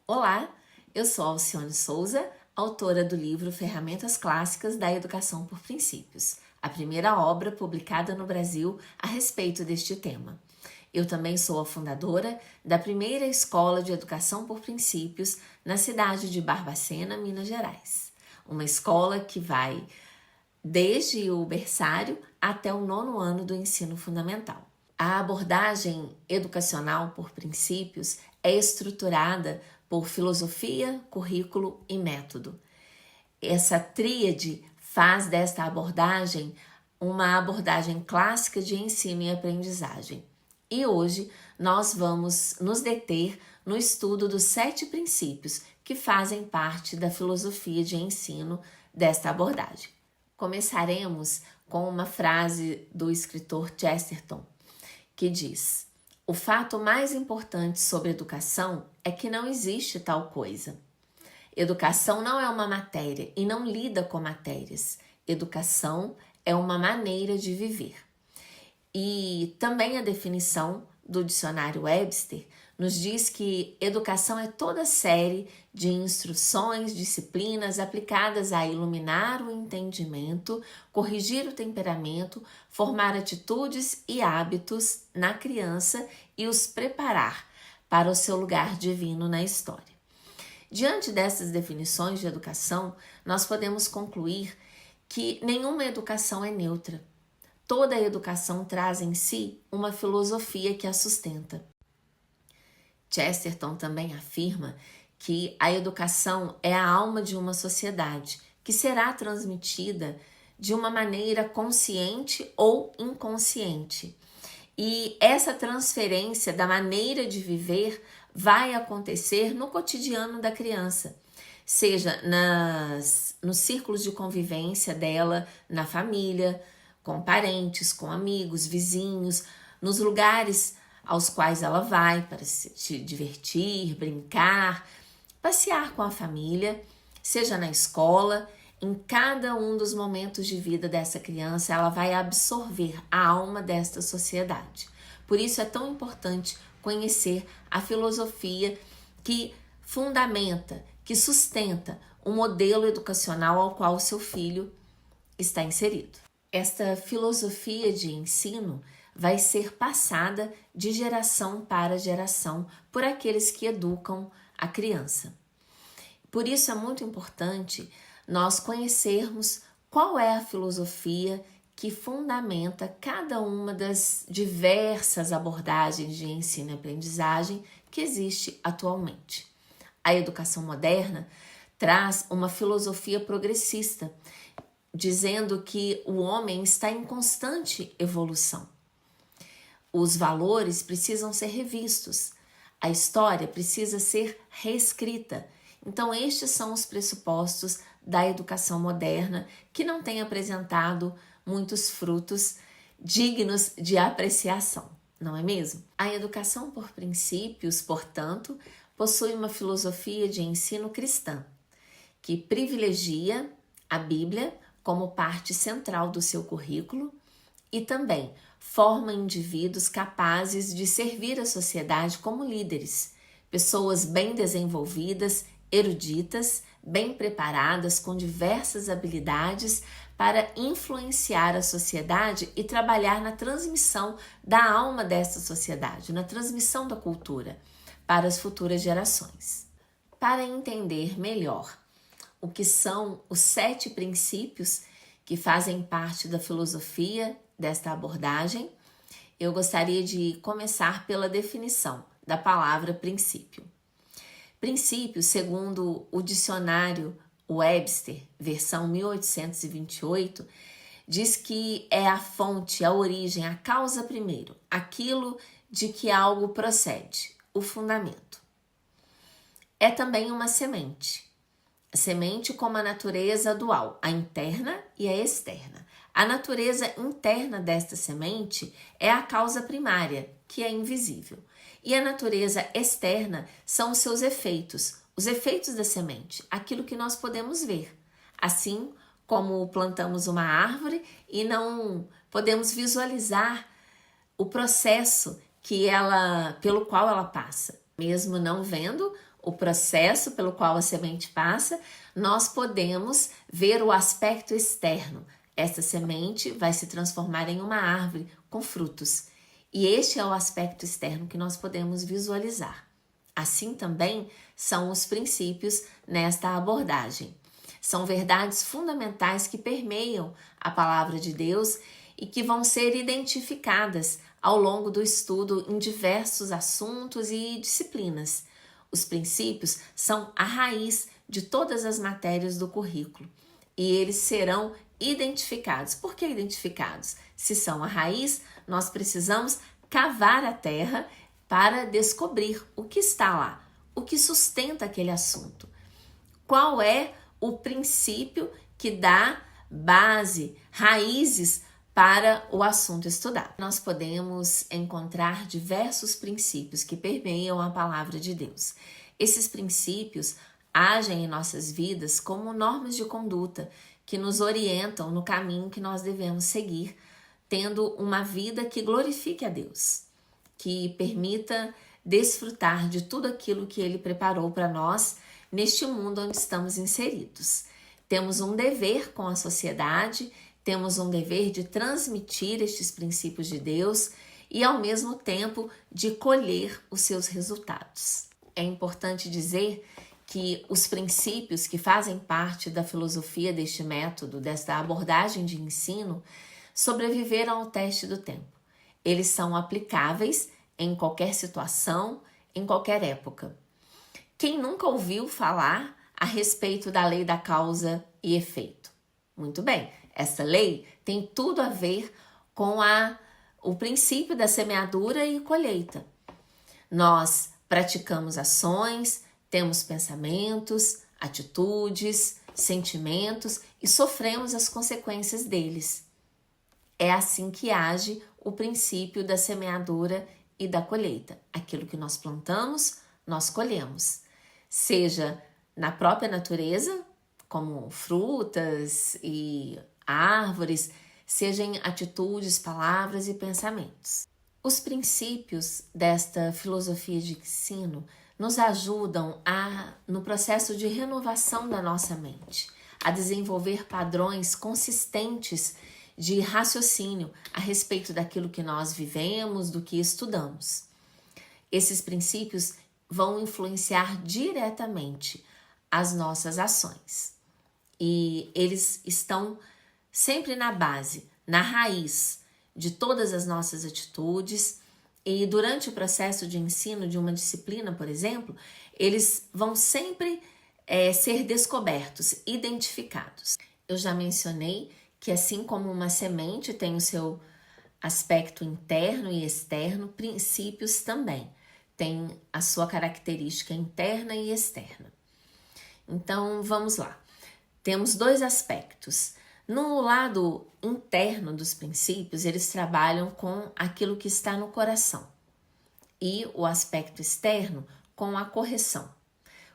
Olá, eu sou Alcione Souza, autora do livro Ferramentas Clássicas da Educação por Princípios, a primeira obra publicada no Brasil a respeito deste tema. Eu também sou a fundadora da primeira escola de educação por princípios na cidade de Barbacena, Minas Gerais. Uma escola que vai desde o berçário até o 9º ano do ensino fundamental. A abordagem educacional por princípios é estruturada por filosofia, currículo e método. Essa tríade faz desta abordagem uma abordagem clássica de ensino e aprendizagem. E hoje nós vamos nos deter no estudo dos 7 princípios que fazem parte da filosofia de ensino desta abordagem. Começaremos com uma frase do escritor Chesterton, que diz: "O fato mais importante sobre educação é que não existe tal coisa. Educação não é uma matéria e não lida com matérias. Educação é uma maneira de viver." E também a definição do dicionário Webster nos diz que educação é toda série de instruções, disciplinas aplicadas a iluminar o entendimento, corrigir o temperamento, formar atitudes e hábitos na criança e os preparar para o seu lugar divino na história. Diante dessas definições de educação, nós podemos concluir que nenhuma educação é neutra. Toda a educação traz em si uma filosofia que a sustenta. Chesterton também afirma que a educação é a alma de uma sociedade que será transmitida de uma maneira consciente ou inconsciente. E essa transferência da maneira de viver vai acontecer no cotidiano da criança, seja nos círculos de convivência dela, na família, com parentes, com amigos, vizinhos, nos lugares aos quais ela vai para se divertir, brincar, passear com a família, seja na escola. Em cada um dos momentos de vida dessa criança, ela vai absorver a alma desta sociedade. Por isso é tão importante conhecer a filosofia que fundamenta, que sustenta o modelo educacional ao qual o seu filho está inserido. Esta filosofia de ensino vai ser passada de geração para geração por aqueles que educam a criança. Por isso é muito importante nós conhecermos qual é a filosofia que fundamenta cada uma das diversas abordagens de ensino e aprendizagem que existe atualmente. A educação moderna traz uma filosofia progressista, dizendo que o homem está em constante evolução. Os valores precisam ser revistos, a história precisa ser reescrita. Então, estes são os pressupostos da educação moderna, que não tem apresentado muitos frutos dignos de apreciação, não é mesmo? A educação por princípios, portanto, possui uma filosofia de ensino cristã, que privilegia a Bíblia como parte central do seu currículo e também forma indivíduos capazes de servir a sociedade como líderes, pessoas bem desenvolvidas, eruditas, bem preparadas, com diversas habilidades para influenciar a sociedade e trabalhar na transmissão da alma dessa sociedade, na transmissão da cultura para as futuras gerações. Para entender melhor o que são os 7 princípios que fazem parte da filosofia desta abordagem, eu gostaria de começar pela definição da palavra princípio. Princípio, segundo o dicionário Webster, versão 1828, diz que é a fonte, a origem, a causa primeiro, aquilo de que algo procede, o fundamento. É também uma semente. A semente como a natureza dual, a interna e a externa. A natureza interna desta semente é a causa primária, que é invisível. E a natureza externa são os seus efeitos, os efeitos da semente, aquilo que nós podemos ver. Assim como plantamos uma árvore e não podemos visualizar o processo pelo qual ela passa. Mesmo não vendo o processo pelo qual a semente passa, nós podemos ver o aspecto externo. Esta semente vai se transformar em uma árvore com frutos. E este é o aspecto externo que nós podemos visualizar. Assim também são os princípios nesta abordagem. São verdades fundamentais que permeiam a palavra de Deus e que vão ser identificadas ao longo do estudo em diversos assuntos e disciplinas. Os princípios são a raiz de todas as matérias do currículo e eles serão identificados. Por que identificados? Se são a raiz, nós precisamos cavar a terra para descobrir o que está lá, o que sustenta aquele assunto. Qual é o princípio que dá base, raízes para o assunto estudado? Nós podemos encontrar diversos princípios que permeiam a palavra de Deus. Esses princípios agem em nossas vidas como normas de conduta que nos orientam no caminho que nós devemos seguir, tendo uma vida que glorifique a Deus, que permita desfrutar de tudo aquilo que Ele preparou para nós neste mundo onde estamos inseridos. Temos um dever com a sociedade, temos um dever de transmitir estes princípios de Deus e, ao mesmo tempo, de colher os seus resultados. É importante dizer que os princípios que fazem parte da filosofia deste método, desta abordagem de ensino, sobreviveram ao teste do tempo. Eles são aplicáveis em qualquer situação, em qualquer época. Quem nunca ouviu falar a respeito da lei da causa e efeito? Muito bem, essa lei tem tudo a ver com o princípio da semeadura e colheita. Nós praticamos ações, temos pensamentos, atitudes, sentimentos e sofremos as consequências deles. É assim que age o princípio da semeadura e da colheita. Aquilo que nós plantamos, nós colhemos. Seja na própria natureza, como frutas e árvores, seja em atitudes, palavras e pensamentos. Os princípios desta filosofia de ensino nos ajudam no processo de renovação da nossa mente, a desenvolver padrões consistentes de raciocínio a respeito daquilo que nós vivemos, do que estudamos. Esses princípios vão influenciar diretamente as nossas ações. E eles estão sempre na base, na raiz de todas as nossas atitudes. E durante o processo de ensino de uma disciplina, por exemplo, eles vão sempre ser descobertos, identificados. Eu já mencionei que assim como uma semente tem o seu aspecto interno e externo, princípios também têm a sua característica interna e externa. Então, vamos lá. Temos dois aspectos. No lado interno dos princípios, eles trabalham com aquilo que está no coração e o aspecto externo com a correção.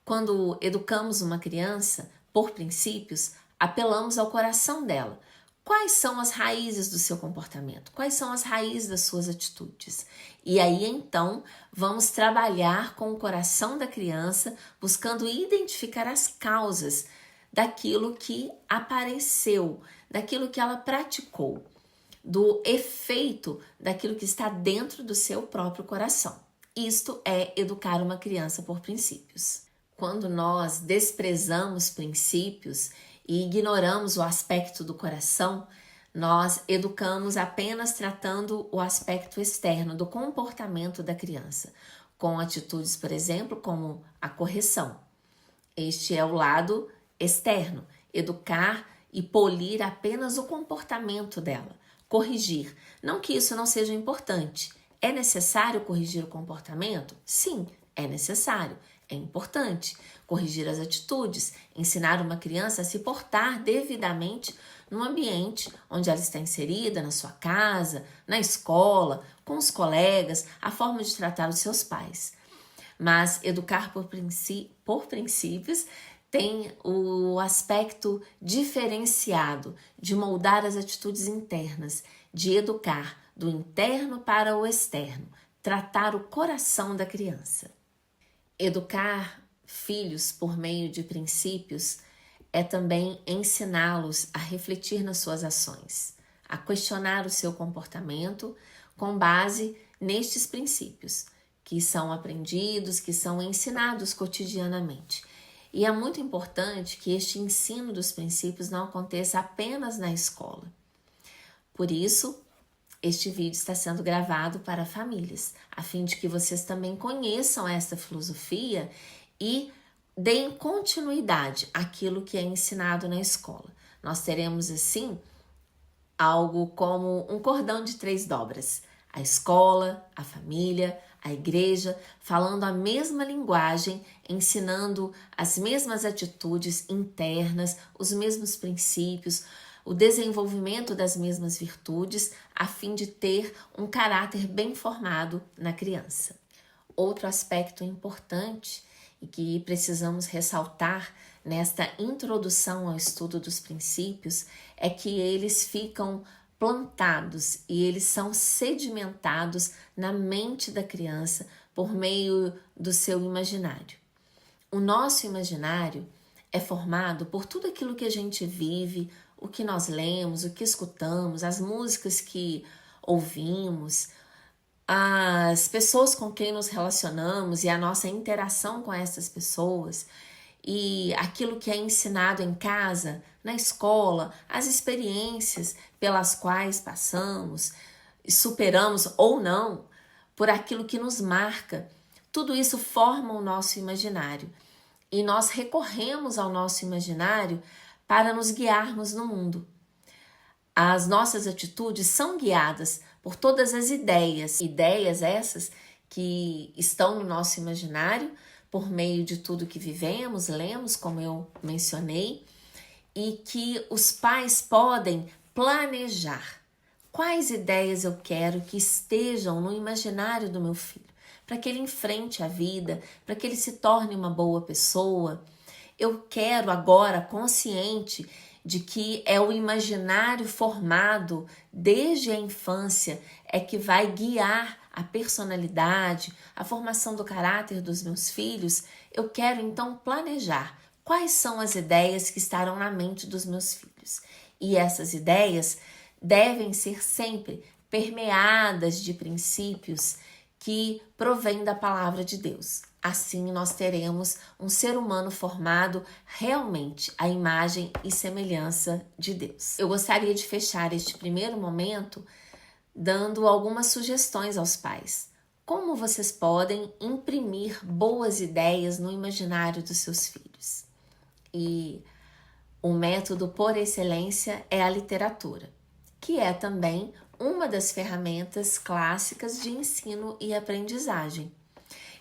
Quando educamos uma criança por princípios, apelamos ao coração dela. Quais são as raízes do seu comportamento? Quais são as raízes das suas atitudes? E aí, então, vamos trabalhar com o coração da criança, buscando identificar as causas daquilo que apareceu, daquilo que ela praticou, do efeito daquilo que está dentro do seu próprio coração. Isto é educar uma criança por princípios. Quando nós desprezamos princípios e ignoramos o aspecto do coração, nós educamos apenas tratando o aspecto externo do comportamento da criança, com atitudes, por exemplo, como a correção. Este é o lado externo, educar e polir apenas o comportamento dela, corrigir. Não que isso não seja importante. É necessário corrigir o comportamento? Sim, é necessário. É importante corrigir as atitudes, ensinar uma criança a se portar devidamente no ambiente onde ela está inserida, na sua casa, na escola, com os colegas, a forma de tratar os seus pais. Mas educar por princípios tem o aspecto diferenciado de moldar as atitudes internas, de educar do interno para o externo, tratar o coração da criança. Educar filhos por meio de princípios é também ensiná-los a refletir nas suas ações, a questionar o seu comportamento com base nestes princípios, que são aprendidos, que são ensinados cotidianamente. E é muito importante que este ensino dos princípios não aconteça apenas na escola. Por isso, este vídeo está sendo gravado para famílias, a fim de que vocês também conheçam esta filosofia e deem continuidade àquilo que é ensinado na escola. Nós teremos, assim, algo como um cordão de 3 dobras. A escola, a família, a igreja, falando a mesma linguagem, ensinando as mesmas atitudes internas, os mesmos princípios, o desenvolvimento das mesmas virtudes, a fim de ter um caráter bem formado na criança. Outro aspecto importante e que precisamos ressaltar nesta introdução ao estudo dos princípios é que eles ficam plantados e eles são sedimentados na mente da criança por meio do seu imaginário. O nosso imaginário é formado por tudo aquilo que a gente vive, o que nós lemos, o que escutamos, as músicas que ouvimos, as pessoas com quem nos relacionamos e a nossa interação com essas pessoas, e aquilo que é ensinado em casa, na escola, as experiências pelas quais passamos, superamos ou não, por aquilo que nos marca. Tudo isso forma o nosso imaginário e nós recorremos ao nosso imaginário para nos guiarmos no mundo. As nossas atitudes são guiadas por todas as ideias essas que estão no nosso imaginário, por meio de tudo que vivemos, lemos, como eu mencionei, e que os pais podem planejar quais ideias eu quero que estejam no imaginário do meu filho, para que ele enfrente a vida, para que ele se torne uma boa pessoa. Eu quero agora, consciente de que é o imaginário formado desde a infância é que vai guiar a personalidade, a formação do caráter dos meus filhos, eu quero então planejar quais são as ideias que estarão na mente dos meus filhos. E essas ideias devem ser sempre permeadas de princípios que provêm da palavra de Deus. Assim nós teremos um ser humano formado realmente à imagem e semelhança de Deus. Eu gostaria de fechar este primeiro momento dando algumas sugestões aos pais. Como vocês podem imprimir boas ideias no imaginário dos seus filhos? E o método por excelência é a literatura, que é também uma das ferramentas clássicas de ensino e aprendizagem.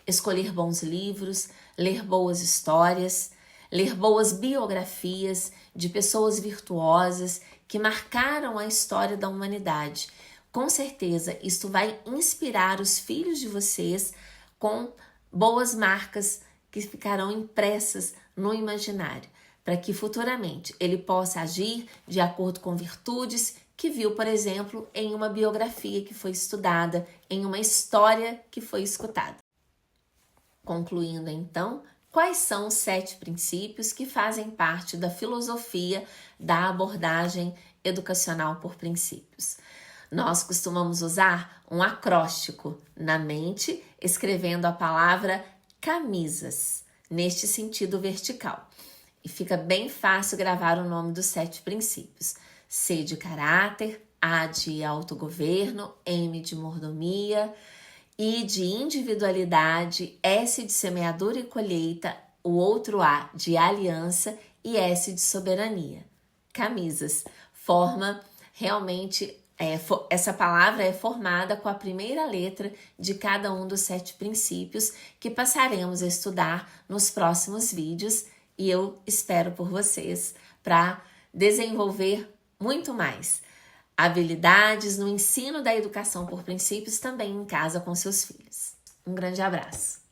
Escolher bons livros, ler boas histórias, ler boas biografias de pessoas virtuosas que marcaram a história da humanidade. Com certeza, isto vai inspirar os filhos de vocês com boas marcas que ficarão impressas no imaginário, para que futuramente ele possa agir de acordo com virtudes que viu, por exemplo, em uma biografia que foi estudada, em uma história que foi escutada. Concluindo então, quais são os 7 princípios que fazem parte da filosofia da abordagem educacional por princípios? Nós costumamos usar um acróstico na mente, escrevendo a palavra camisas, neste sentido vertical. E fica bem fácil gravar o nome dos 7 princípios. C de caráter, A de autogoverno, M de mordomia, I de individualidade, S de semeadura e colheita, o outro A de aliança e S de soberania. Camisas. Forma realmente, essa palavra é formada com a primeira letra de cada um dos 7 princípios que passaremos a estudar nos próximos vídeos e eu espero por vocês para desenvolver muito mais habilidades no ensino da educação por princípios também em casa com seus filhos. Um grande abraço!